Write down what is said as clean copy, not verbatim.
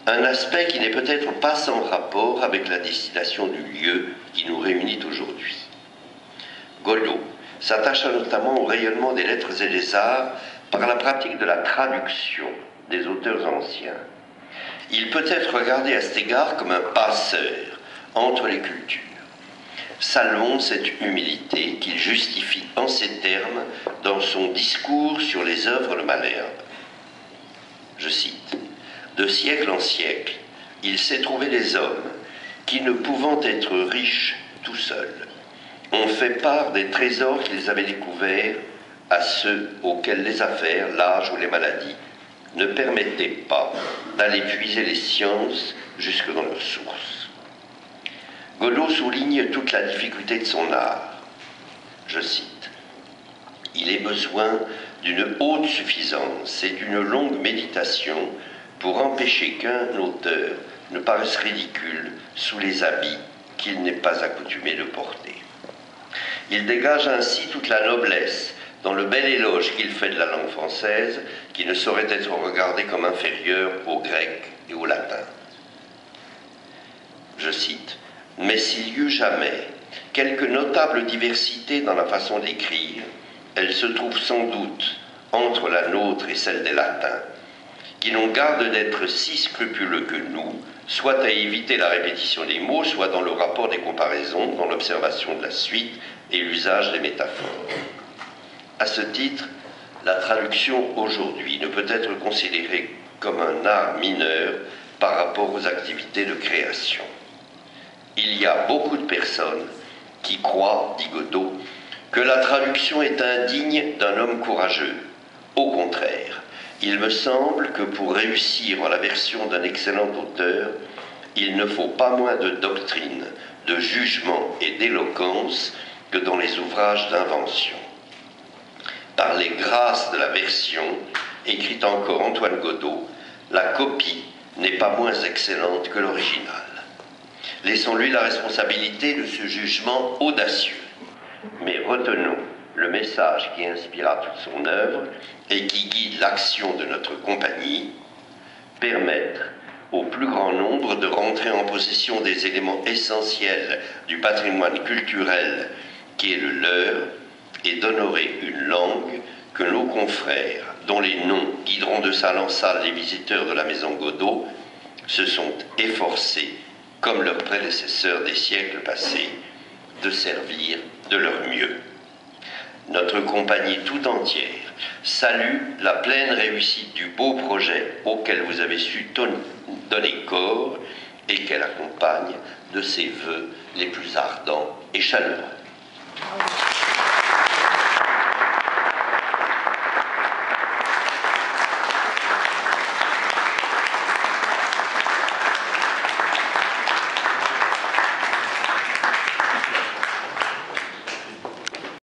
un aspect qui n'est peut-être pas sans rapport avec la destination du lieu qui nous réunit aujourd'hui. Godot s'attacha notamment au rayonnement des lettres et des arts par la pratique de la traduction des auteurs anciens. Il peut être regardé à cet égard comme un passeur entre les cultures. Saluons cette humilité qu'il justifie en ces termes dans son discours sur les œuvres de Malherbe. Je cite, « De siècle en siècle, il s'est trouvé des hommes qui, ne pouvant être riches tout seuls, ont fait part des trésors qu'ils avaient découverts à ceux auxquels les affaires, l'âge ou les maladies ne permettaient pas d'aller puiser les sciences jusque dans leurs sources. » Godot souligne toute la difficulté de son art. Je cite, « Il est besoin d'une haute suffisance et d'une longue méditation pour empêcher qu'un auteur ne paraisse ridicule sous les habits qu'il n'est pas accoutumé de porter. Il dégage ainsi toute la noblesse dans le bel éloge qu'il fait de la langue française, qui ne saurait être regardée comme inférieure au grec et au latin. Je cite, « Mais s'il y eut jamais quelque notable diversité dans la façon d'écrire, elle se trouve sans doute entre la nôtre et celle des latins, qui n'ont garde d'être si scrupuleux que nous, soit à éviter la répétition des mots, soit dans le rapport des comparaisons, dans l'observation de la suite et l'usage des métaphores. À ce titre, la traduction aujourd'hui ne peut être considérée comme un art mineur par rapport aux activités de création. Il y a beaucoup de personnes qui croient, dit Godot, que la traduction est indigne d'un homme courageux. Au contraire, il me semble que pour réussir en la version d'un excellent auteur, il ne faut pas moins de doctrine, de jugement et d'éloquence que dans les ouvrages d'invention. Par les grâces de la version, écrit encore Antoine Godot, la copie n'est pas moins excellente que l'original. Laissons-lui la responsabilité de ce jugement audacieux. Mais retenons le message qui inspira toute son œuvre et qui guide l'action de notre compagnie, permettre au plus grand nombre de rentrer en possession des éléments essentiels du patrimoine culturel qui est le leur et d'honorer une langue que nos confrères, dont les noms guideront de salle en salle les visiteurs de la maison Godot, se sont efforcés, comme leurs prédécesseurs des siècles passés, de servir de leur mieux. Notre compagnie tout entière salue la pleine réussite du beau projet auquel vous avez su donner corps et qu'elle accompagne de ses vœux les plus ardents et chaleureux.